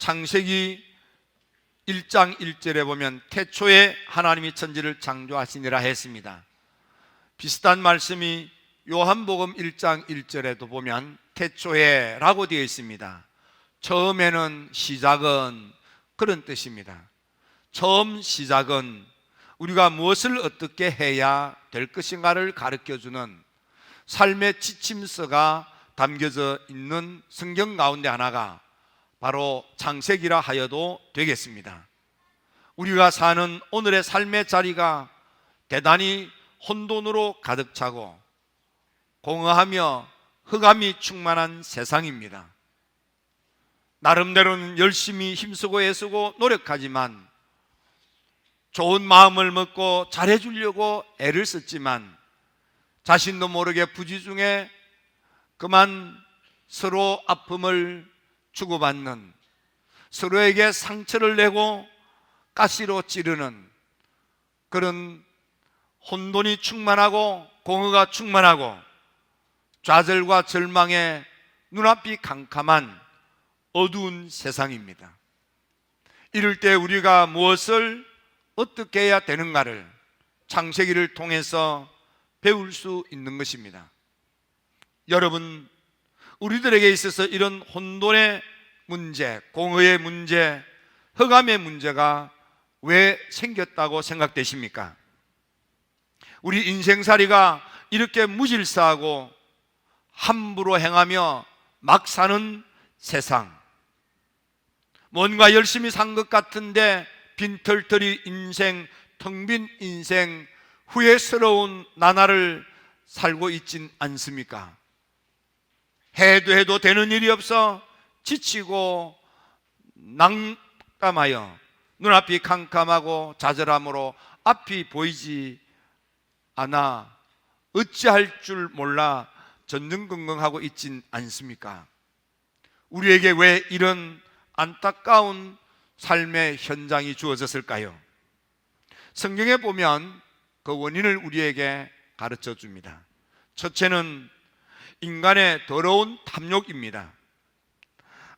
창세기 1장 1절에 보면 태초에 하나님이 천지를 창조하시니라 했습니다. 비슷한 말씀이 요한복음 1장 1절에도 보면 태초에 라고 되어 있습니다. 처음에는, 시작은, 그런 뜻입니다. 처음 시작은 우리가 무엇을 어떻게 해야 될 것인가를 가르쳐주는 삶의 지침서가 담겨져 있는 성경 가운데 하나가 바로 창세기라 하여도 되겠습니다. 우리가 사는 오늘의 삶의 자리가 대단히 혼돈으로 가득 차고 공허하며 흑암이 충만한 세상입니다. 나름대로는 열심히 힘쓰고 애쓰고 노력하지만 좋은 마음을 먹고 잘해주려고 애를 썼지만 자신도 모르게 부지 중에 그만 서로 아픔을 주고받는, 서로에게 상처를 내고 가시로 찌르는 그런 혼돈이 충만하고 공허가 충만하고 좌절과 절망에 눈앞이 캄캄한 어두운 세상입니다. 이럴 때 우리가 무엇을 어떻게 해야 되는가를 창세기를 통해서 배울 수 있는 것입니다. 여러분, 우리들에게 있어서 이런 혼돈의 문제, 공허의 문제, 흑암의 문제가 왜 생겼다고 생각되십니까? 우리 인생살이가 이렇게 무질서하고 함부로 행하며 막 사는 세상, 뭔가 열심히 산 것 같은데 빈털터리 인생, 텅 빈 인생, 후회스러운 나날을 살고 있진 않습니까? 해도 되는 일이 없어 지치고 낙담하여 눈앞이 캄캄하고 좌절함으로 앞이 보이지 않아 어찌할 줄 몰라 전전긍긍하고 있진 않습니까? 우리에게 왜 이런 안타까운 삶의 현장이 주어졌을까요? 성경에 보면 그 원인을 우리에게 가르쳐 줍니다. 첫째는 인간의 더러운 탐욕입니다.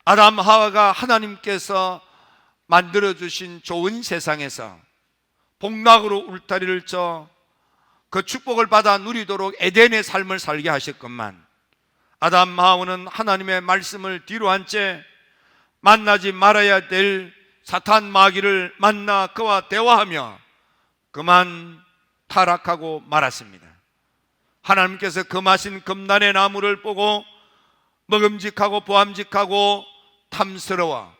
아담 하와가 하나님께서 만들어주신 좋은 세상에서 복락으로 울타리를 쳐 그 축복을 받아 누리도록 에덴의 삶을 살게 하셨건만 아담 하와는 하나님의 말씀을 뒤로 한 채 만나지 말아야 될 사탄 마귀를 만나 그와 대화하며 그만 타락하고 말았습니다. 하나님께서 금하신 금단의 나무를 보고 먹음직하고 보암직하고 탐스러워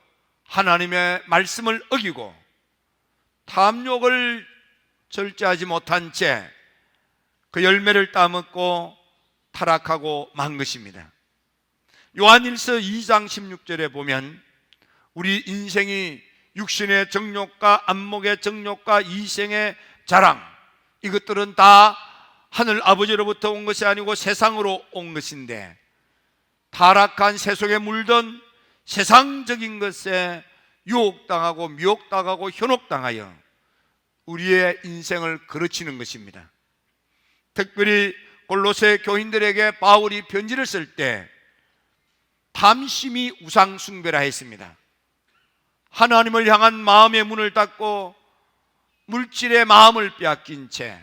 하나님의 말씀을 어기고 탐욕을 절제하지 못한 채 그 열매를 따먹고 타락하고 만 것입니다. 요한일서 2장 16절에 보면 우리 인생이 육신의 정욕과 안목의 정욕과 이생의 자랑, 이것들은 다 하늘 아버지로부터 온 것이 아니고 세상으로 온 것인데 타락한 새 속에 물든 세상적인 것에 유혹당하고 미혹당하고 현혹당하여 우리의 인생을 그르치는 것입니다. 특별히 골로새 교인들에게 바울이 편지를 쓸 때 탐심이 우상 숭배라 했습니다. 하나님을 향한 마음의 문을 닫고 물질의 마음을 빼앗긴 채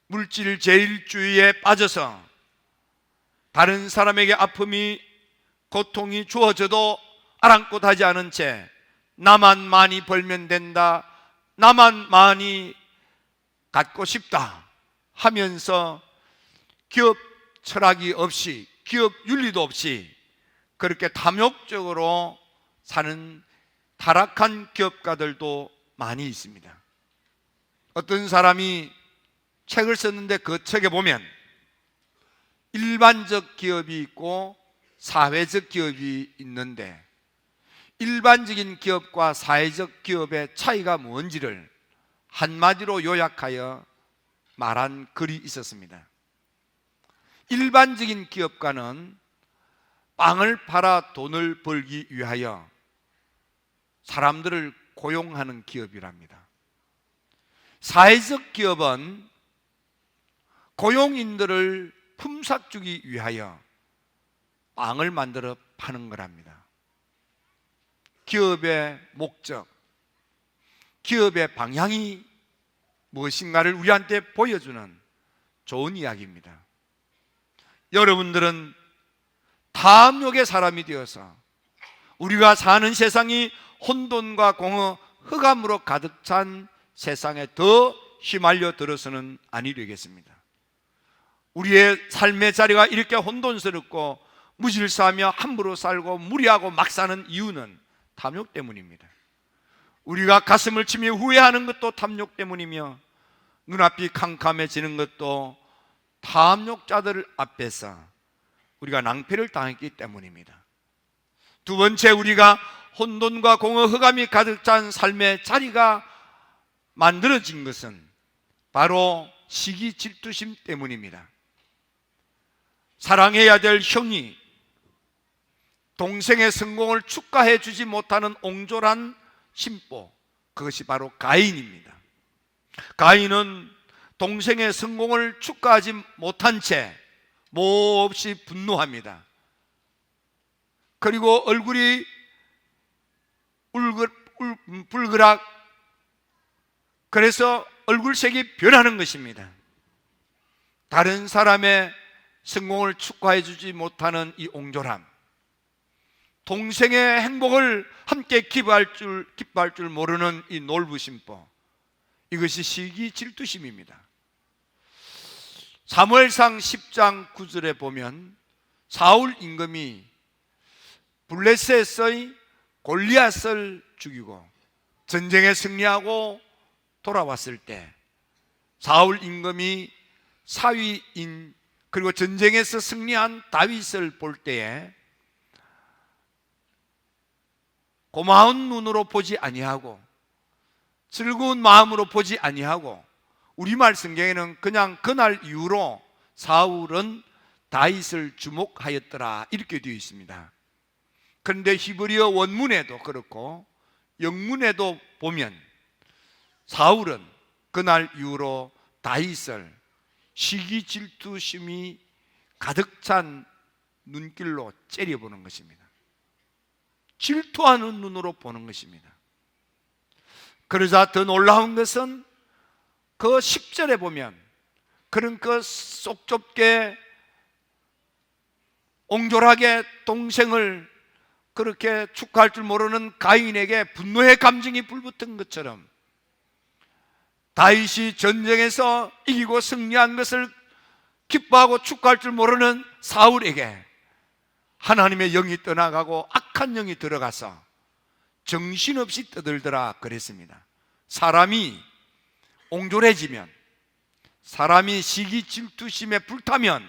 물질 제일주의에 빠져서 다른 사람에게 아픔이 고통이 주어져도 아랑곳하지 않은 채 나만 많이 벌면 된다, 나만 많이 갖고 싶다 하면서 기업 철학이 없이, 기업 윤리도 없이 그렇게 탐욕적으로 사는 타락한 기업가들도 많이 있습니다. 어떤 사람이 책을 썼는데 그 책에 보면 일반적 기업이 있고 사회적 기업이 있는데 일반적인 기업과 사회적 기업의 차이가 뭔지를 한마디로 요약하여 말한 글이 있었습니다. 일반적인 기업가는 빵을 팔아 돈을 벌기 위하여 사람들을 고용하는 기업이랍니다. 사회적 기업은 고용인들을 품삯 주기 위하여 빵을 만들어 파는 거랍니다. 기업의 목적, 기업의 방향이 무엇인가를 우리한테 보여주는 좋은 이야기입니다. 여러분들은 탐욕의 사람이 되어서 우리가 사는 세상이 혼돈과 공허, 흑암으로 가득 찬 세상에 더 휘말려 들어서는 아니 되겠습니다. 우리의 삶의 자리가 이렇게 혼돈스럽고 무질서하며 함부로 살고 무리하고 막 사는 이유는 탐욕 때문입니다. 우리가 가슴을 치며 후회하는 것도 탐욕 때문이며 눈앞이 캄캄해지는 것도 탐욕자들 앞에서 우리가 낭패를 당했기 때문입니다. 두 번째, 우리가 혼돈과 공허, 흑암이 가득 찬 삶의 자리가 만들어진 것은 바로 시기 질투심 때문입니다. 사랑해야 될 형이 동생의 성공을 축하해 주지 못하는 옹졸한 심보, 그것이 바로 가인입니다. 가인은 동생의 성공을 축하하지 못한 채 몹시 분노합니다. 그리고 얼굴이 불그락, 그래서 얼굴색이 변하는 것입니다. 다른 사람의 성공을 축하해 주지 못하는 이 옹졸함, 동생의 행복을 함께 기뻐할 줄 모르는 이 놀부심보, 이것이 시기 질투심입니다. 사무엘상 10장 9절에 보면 사울 임금이 블레셋의 골리앗을 죽이고 전쟁에 승리하고 돌아왔을 때 사울 임금이 사위인 그리고 전쟁에서 승리한 다윗을 볼 때에 고마운 눈으로 보지 아니하고 즐거운 마음으로 보지 아니하고, 우리말 성경에는 그냥 그날 이후로 사울은 다윗을 주목하였더라 이렇게 되어 있습니다. 그런데 히브리어 원문에도 그렇고 영문에도 보면 사울은 그날 이후로 다윗을 시기 질투심이 가득 찬 눈길로 째려보는 것입니다. 질투하는 눈으로 보는 것입니다. 그러자 더 놀라운 것은 그 10절에 보면 그런 그 속 좁게 옹졸하게 동생을 그렇게 축하할 줄 모르는 가인에게 분노의 감정이 불붙은 것처럼 다윗이 전쟁에서 이기고 승리한 것을 기뻐하고 축하할 줄 모르는 사울에게 하나님의 영이 떠나가고 악한 영이 들어가서 정신없이 떠들더라 그랬습니다. 사람이 옹졸해지면, 사람이 시기 질투심에 불타면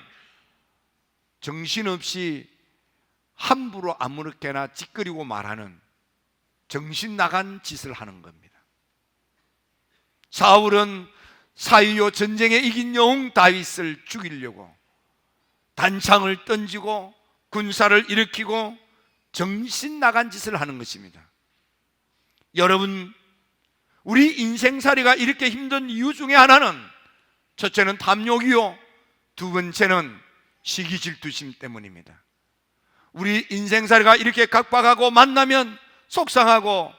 정신없이 함부로 아무렇게나 찌끄리고 말하는 정신 나간 짓을 하는 겁니다. 사울은 사위요 전쟁에 이긴 영웅 다윗을 죽이려고 단창을 던지고 군사를 일으키고 정신 나간 짓을 하는 것입니다. 여러분, 우리 인생살이가 이렇게 힘든 이유 중에 하나는 첫째는 탐욕이요, 두 번째는 시기 질투심 때문입니다. 우리 인생살이가 이렇게 각박하고 만나면 속상하고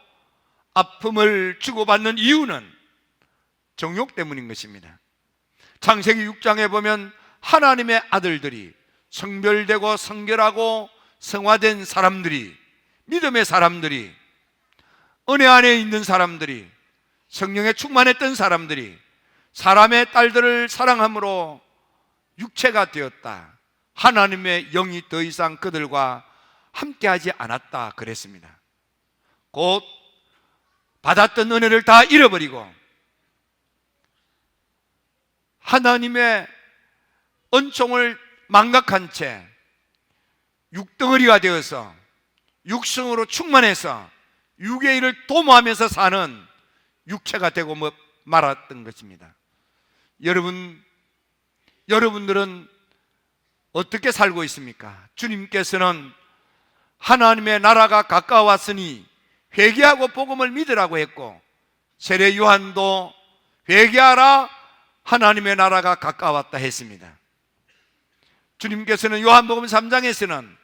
아픔을 주고받는 이유는 정욕 때문인 것입니다. 창세기 6장에 보면 하나님의 아들들이 성별되고 성결하고 성화된 사람들이, 믿음의 사람들이, 은혜 안에 있는 사람들이, 성령에 충만했던 사람들이 사람의 딸들을 사랑함으로 육체가 되었다, 하나님의 영이 더 이상 그들과 함께하지 않았다 그랬습니다. 곧 받았던 은혜를 다 잃어버리고 하나님의 은총을 망각한 채 육덩어리가 되어서 육성으로 충만해서 육의 일을 도모하면서 사는 육체가 되고 말았던 것입니다. 여러분들은 어떻게 살고 있습니까? 주님께서는 하나님의 나라가 가까웠으니 회개하고 복음을 믿으라고 했고, 세례 요한도 회개하라, 하나님의 나라가 가까웠다 했습니다. 주님께서는 요한복음 3장에서는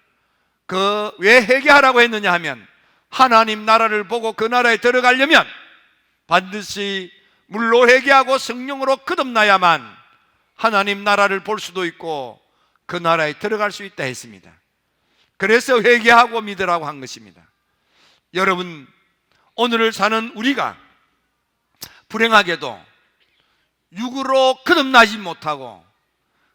왜 회개하라고 했느냐 하면 하나님 나라를 보고 그 나라에 들어가려면 반드시 물로 회개하고 성령으로 거듭나야만 하나님 나라를 볼 수도 있고 그 나라에 들어갈 수 있다 했습니다. 그래서 회개하고 믿으라고 한 것입니다. 여러분, 오늘을 사는 우리가 불행하게도 육으로 거듭나지 못하고,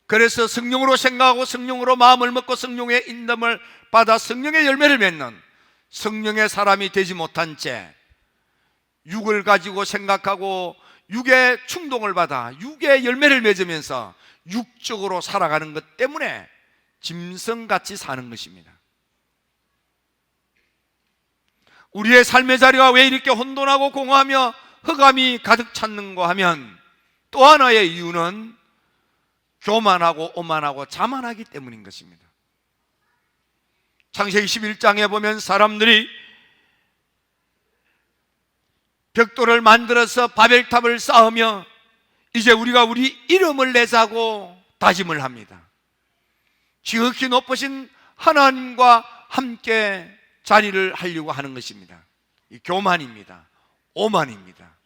그래서 성령으로 생각하고 성령으로 마음을 먹고 성령의 인도를 받아 성령의 열매를 맺는 성령의 사람이 되지 못한 채 육을 가지고 생각하고 육의 충동을 받아 육의 열매를 맺으면서 육적으로 살아가는 것 때문에 짐승같이 사는 것입니다. 우리의 삶의 자리가 왜 이렇게 혼돈하고 공허하며 흑암이 가득 찼는가 하면 또 하나의 이유는 교만하고 오만하고 자만하기 때문인 것입니다. 창세기 11장에 보면 사람들이 벽돌을 만들어서 바벨탑을 쌓으며 이제 우리가 우리 이름을 내자고 다짐을 합니다. 지극히 높으신 하나님과 함께 자리를 하려고 하는 것입니다. 이 교만입니다. 오만입니다.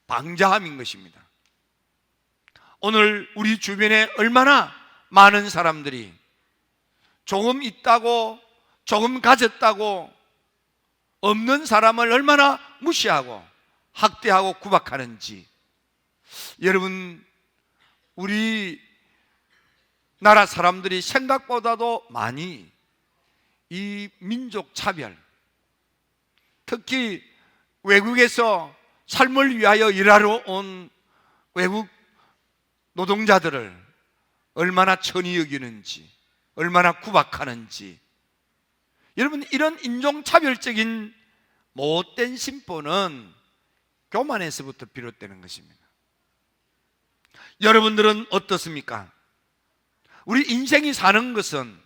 방자함인 것입니다. 오늘 우리 주변에 얼마나 많은 사람들이 조금 있다고, 조금 가졌다고 없는 사람을 얼마나 무시하고 학대하고 구박하는지. 여러분, 우리 나라 사람들이 생각보다도 많이 이 민족 차별, 특히 외국에서 삶을 위하여 일하러 온 외국 노동자들을 얼마나 천히 여기는지, 얼마나 구박하는지. 여러분, 이런 인종차별적인 못된 심보는 교만에서부터 비롯되는 것입니다. 여러분들은 어떻습니까? 우리 인생이 사는 것은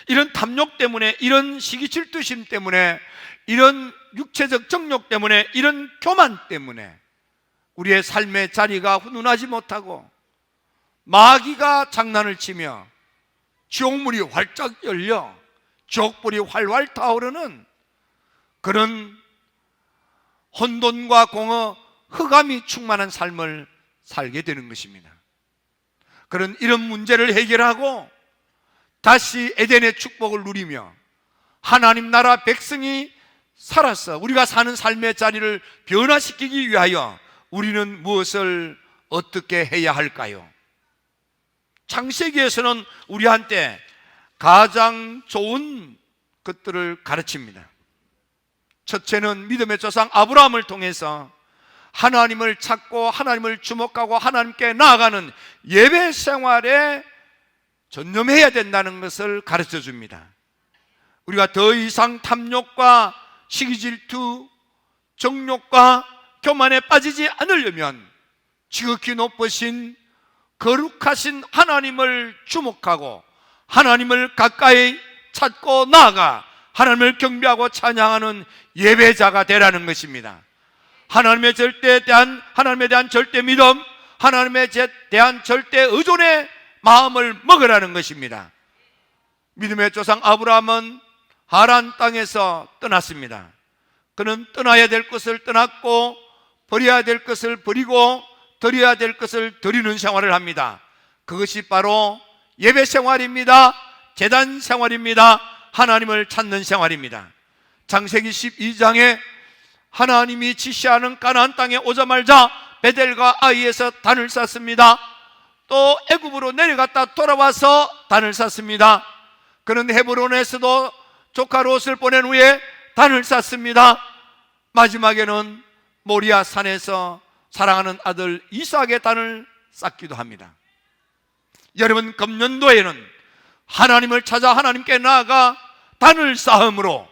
이런 탐욕 때문에, 이런 시기질투심 때문에, 이런 육체적 정욕 때문에, 이런 교만 때문에 우리의 삶의 자리가 훈훈하지 못하고 마귀가 장난을 치며 지옥문이 활짝 열려 지옥불이 활활 타오르는 그런 혼돈과 공허, 흑암이 충만한 삶을 살게 되는 것입니다. 그런 이런 문제를 해결하고 다시 에덴의 축복을 누리며 하나님 나라 백성이 살아서 우리가 사는 삶의 자리를 변화시키기 위하여 우리는 무엇을 어떻게 해야 할까요? 창세기에서는 우리한테 가장 좋은 것들을 가르칩니다. 첫째는 믿음의 조상 아브라함을 통해서 하나님을 찾고 하나님을 주목하고 하나님께 나아가는 예배 생활에 전념해야 된다는 것을 가르쳐 줍니다. 우리가 더 이상 탐욕과 시기질투, 정욕과 교만에 빠지지 않으려면 지극히 높으신 거룩하신 하나님을 주목하고 하나님을 가까이 찾고 나아가 하나님을 경배하고 찬양하는 예배자가 되라는 것입니다. 하나님에 대한 절대 믿음, 하나님에 대한 절대 의존의 마음을 먹으라는 것입니다. 믿음의 조상 아브라함은 하란 땅에서 떠났습니다. 그는 떠나야 될 것을 떠났고 버려야 될 것을 버리고 드려야 될 것을 드리는 생활을 합니다. 그것이 바로 예배 생활입니다. 제단 생활입니다. 하나님을 찾는 생활입니다. 창세기 12장에 하나님이 지시하는 가나안 땅에 오자마자 베델과 아이에서 단을 쌌습니다. 또 애굽으로 내려갔다 돌아와서 단을 쌌습니다. 그는 헤브론에서도 조카 롯을 보낸 후에 단을 쌌습니다. 마지막에는 모리아 산에서 사랑하는 아들 이삭의 단을 쌓기도 합니다. 여러분, 금년도에는 하나님을 찾아 하나님께 나아가 단을 쌓음으로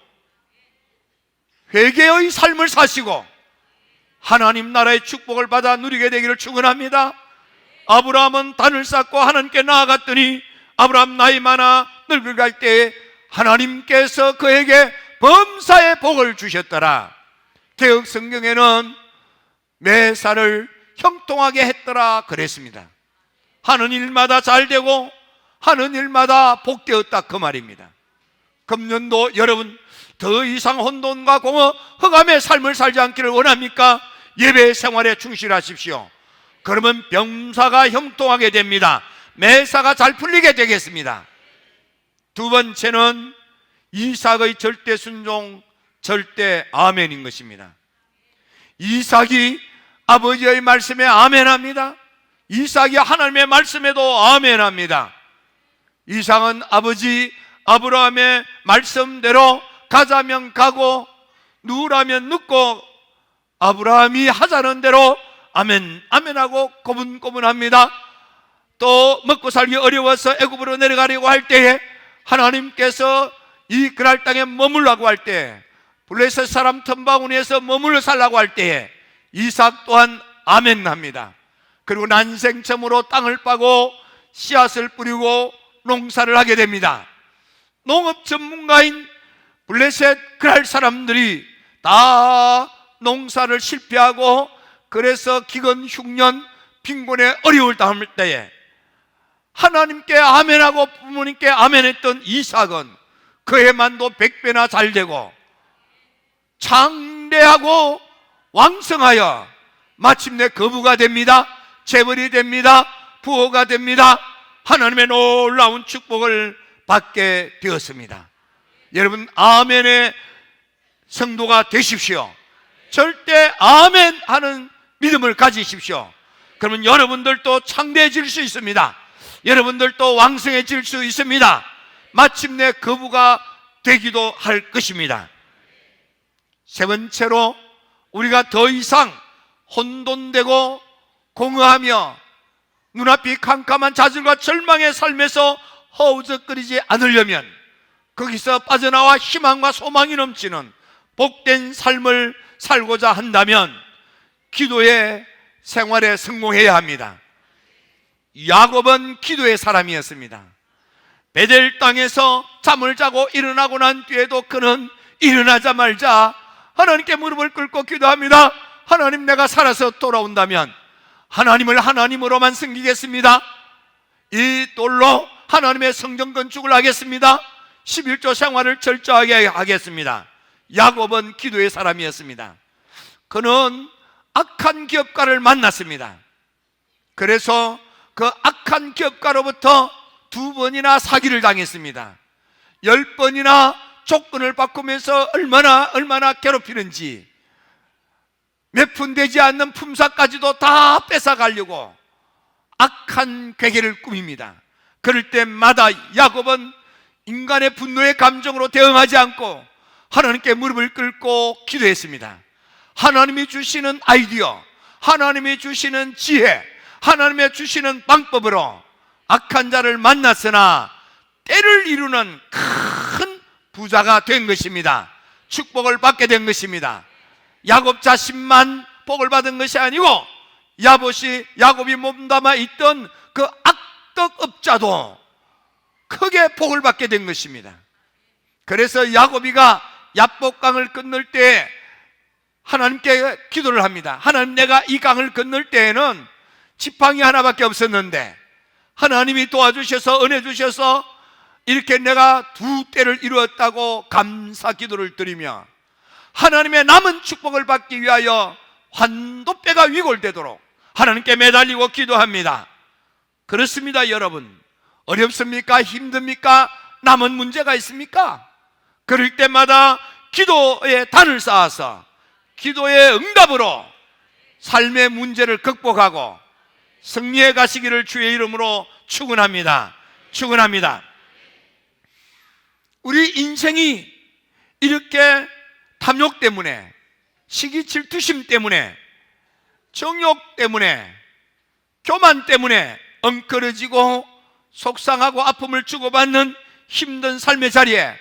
회개의 삶을 사시고 하나님 나라의 축복을 받아 누리게 되기를 축원합니다. 아브라함은 단을 쌓고 하나님께 나아갔더니 아브라함 나이 많아 늙어갈 때에 하나님께서 그에게 범사의 복을 주셨더라. 개역 성경에는 매사를 형통하게 했더라 그랬습니다. 하는 일마다 잘 되고 하는 일마다 복되었다 그 말입니다. 금년도 여러분, 더 이상 혼돈과 공허, 흑암의 삶을 살지 않기를 원합니까? 예배 생활에 충실하십시오. 그러면 병사가 형통하게 됩니다. 매사가 잘 풀리게 되겠습니다. 두 번째는 이삭의 절대 순종, 절대 아멘인 것입니다. 이삭이 아버지의 말씀에 아멘합니다. 이삭이 하나님의 말씀에도 아멘합니다. 이삭은 아버지 아브라함의 말씀대로 가자면 가고 누우라면 눕고 아브라함이 하자는 대로 아멘 아멘하고 고분고분합니다. 또 먹고 살기 어려워서 애굽으로 내려가려고 할 때에 하나님께서 이 그랄 땅에 머물라고 할 때, 블레셋 사람 텀바구니에서 머물러 살라고 할 때에 이삭 또한 아멘합니다. 그리고 난생 처음으로 땅을 파고 씨앗을 뿌리고 농사를 하게 됩니다. 농업 전문가인 블레셋 그랄 사람들이 다 농사를 실패하고 그래서 기근 흉년 빈곤에 어려울 당할 때에 하나님께 아멘하고 부모님께 아멘했던 이삭은 그의 만도 100배나 잘 되고 장대하고 왕성하여 마침내 거부가 됩니다. 재벌이 됩니다. 부호가 됩니다. 하나님의 놀라운 축복을 받게 되었습니다. 여러분, 아멘의 성도가 되십시오. 절대 아멘 하는 믿음을 가지십시오. 그러면 여러분들도 창대해질 수 있습니다. 여러분들도 왕성해질 수 있습니다. 마침내 거부가 되기도 할 것입니다. 세 번째로, 우리가 더 이상 혼돈되고 공허하며 눈앞이 캄캄한 좌절과 절망의 삶에서 허우적거리지 않으려면, 거기서 빠져나와 희망과 소망이 넘치는 복된 삶을 살고자 한다면 기도의 생활에 성공해야 합니다. 야곱은 기도의 사람이었습니다. 베델 땅에서 잠을 자고 일어나고 난 뒤에도 그는 일어나자마자 하나님께 무릎을 꿇고 기도합니다. 하나님, 내가 살아서 돌아온다면 하나님을 하나님으로만 섬기겠습니다. 이 돌로 하나님의 성전 건축을 하겠습니다. 11조 생활을 철저하게 하겠습니다. 야곱은 기도의 사람이었습니다. 그는 악한 기업가를 만났습니다. 그래서 그 악한 기업가로부터 2번이나 사기를 당했습니다. 10번이나 조건을 바꾸면서 얼마나 괴롭히는지, 몇 푼 되지 않는 품삯까지도 다 뺏어가려고 악한 괴계를 꾸밉니다. 그럴 때마다 야곱은 인간의 분노의 감정으로 대응하지 않고 하나님께 무릎을 꿇고 기도했습니다. 하나님이 주시는 아이디어, 하나님이 주시는 지혜, 하나님이 주시는 방법으로 악한 자를 만났으나 때를 이루는 큰 부자가 된 것입니다. 축복을 받게 된 것입니다. 야곱 자신만 복을 받은 것이 아니고 야곱이 몸담아 있던 그 악덕업자도 크게 복을 받게 된 것입니다. 그래서 야곱이가 야복강을 건널 때 하나님께 기도를 합니다. 하나님, 내가 이 강을 건널 때에는 지팡이 하나밖에 없었는데 하나님이 도와주셔서 은혜 주셔서 이렇게 내가 2대를 이루었다고 감사 기도를 드리며 하나님의 남은 축복을 받기 위하여 환도뼈가 위골되도록 하나님께 매달리고 기도합니다. 그렇습니다. 여러분, 어렵습니까? 힘듭니까? 남은 문제가 있습니까? 그럴 때마다 기도의 단을 쌓아서 기도의 응답으로 삶의 문제를 극복하고 승리해 가시기를 주의 이름으로 축원합니다. 축원합니다. 우리 인생이 이렇게 탐욕 때문에, 시기 질투심 때문에, 정욕 때문에, 교만 때문에 엉클어지고 속상하고 아픔을 주고받는 힘든 삶의 자리에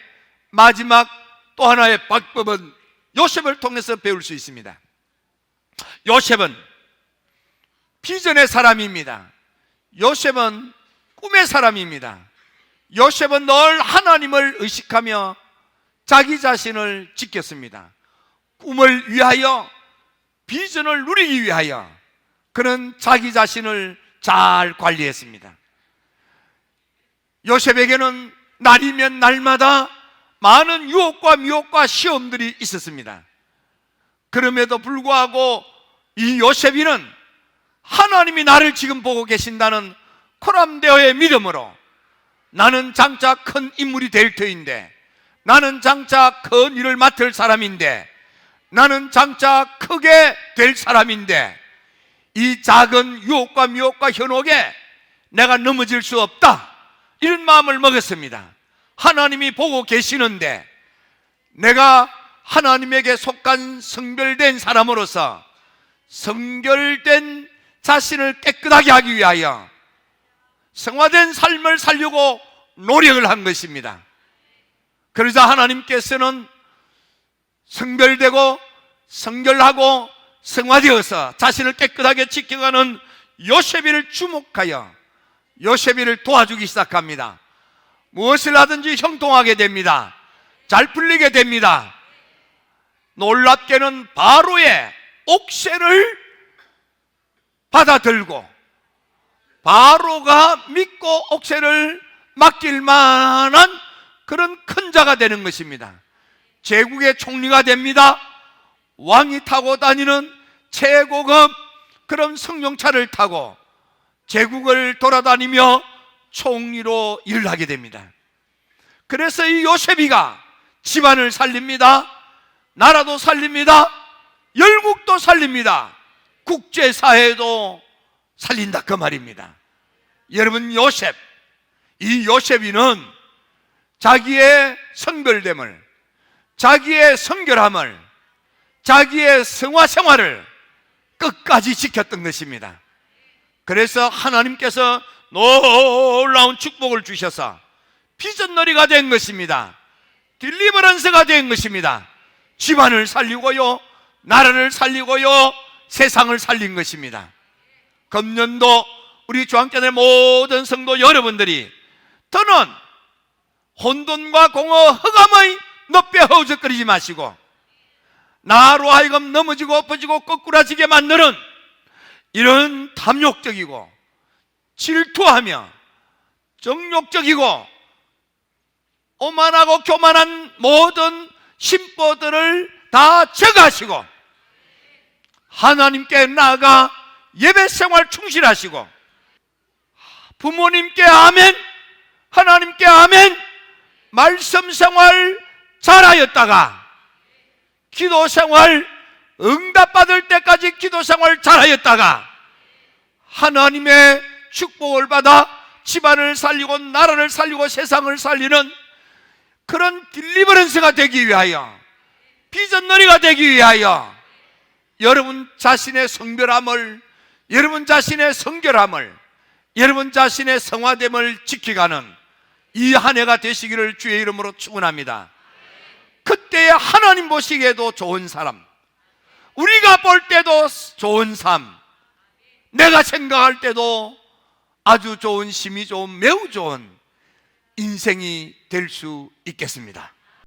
마지막 또 하나의 방법은 요셉을 통해서 배울 수 있습니다. 요셉은 비전의 사람입니다. 요셉은 꿈의 사람입니다. 요셉은 늘 하나님을 의식하며 자기 자신을 지켰습니다. 꿈을 위하여, 비전을 누리기 위하여 그는 자기 자신을 잘 관리했습니다. 요셉에게는 날이면 날마다 많은 유혹과 미혹과 시험들이 있었습니다. 그럼에도 불구하고 이 요셉이는 하나님이 나를 지금 보고 계신다는 코람데오의 믿음으로 나는 장차 큰 인물이 될 터인데, 나는 장차 큰 일을 맡을 사람인데, 나는 장차 크게 될 사람인데, 이 작은 유혹과 미혹과 현혹에 내가 넘어질 수 없다, 이런 마음을 먹었습니다. 하나님이 보고 계시는데 내가 하나님에게 속한 성별된 사람으로서 성결된 자신을 깨끗하게 하기 위하여 성화된 삶을 살려고 노력을 한 것입니다. 그러자 하나님께서는 성별되고 성결하고 성화되어서 자신을 깨끗하게 지켜가는 요셉이를 주목하여 요셉이를 도와주기 시작합니다. 무엇을 하든지 형통하게 됩니다. 잘 풀리게 됩니다. 놀랍게는 바로의 옥새를 받아들고 바로가 믿고 옥새를 맡길 만한 그런 큰 자가 되는 것입니다. 제국의 총리가 됩니다. 왕이 타고 다니는 최고급 그런 승용차를 타고 제국을 돌아다니며 총리로 일을 하게 됩니다. 그래서 이 요셉이가 집안을 살립니다. 나라도 살립니다. 열국도 살립니다. 국제사회도 살린다, 그 말입니다. 여러분, 요셉, 이 요셉이는 자기의 성별됨을, 자기의 성결함을, 자기의 성화 생활을 끝까지 지켰던 것입니다. 그래서 하나님께서 놀라운 축복을 주셔서 비전너리가 된 것입니다. 딜리버런스가 된 것입니다. 집안을 살리고요, 나라를 살리고요, 세상을 살린 것입니다. 금년도 우리 주한교회 모든 성도 여러분들이 더는 혼돈과 공허 흑암의 늪에 허우적거리지 마시고 나로 하여금 넘어지고 엎어지고 거꾸라지게 만드는 이런 탐욕적이고 질투하며 정욕적이고 오만하고 교만한 모든 심보들을 다 제거하시고 하나님께 나아가 예배생활 충실하시고 부모님께 아멘, 하나님께 아멘, 말씀생활 잘하였다가 기도생활 응답받을 때까지 기도생활 잘하였다가 하나님의 축복을 받아 집안을 살리고 나라를 살리고 세상을 살리는 그런 딜리버런스가 되기 위하여, 비전너리가 되기 위하여 여러분 자신의 성별함을, 여러분 자신의 성결함을, 여러분 자신의 성화됨을 지켜가는 이 한 해가 되시기를 주의 이름으로 축원합니다. 그때에 하나님 보시기에도 좋은 사람, 우리가 볼 때도 좋은 삶, 내가 생각할 때도 아주 좋은, 심이 좋은, 매우 좋은 인생이 될 수 있겠습니다.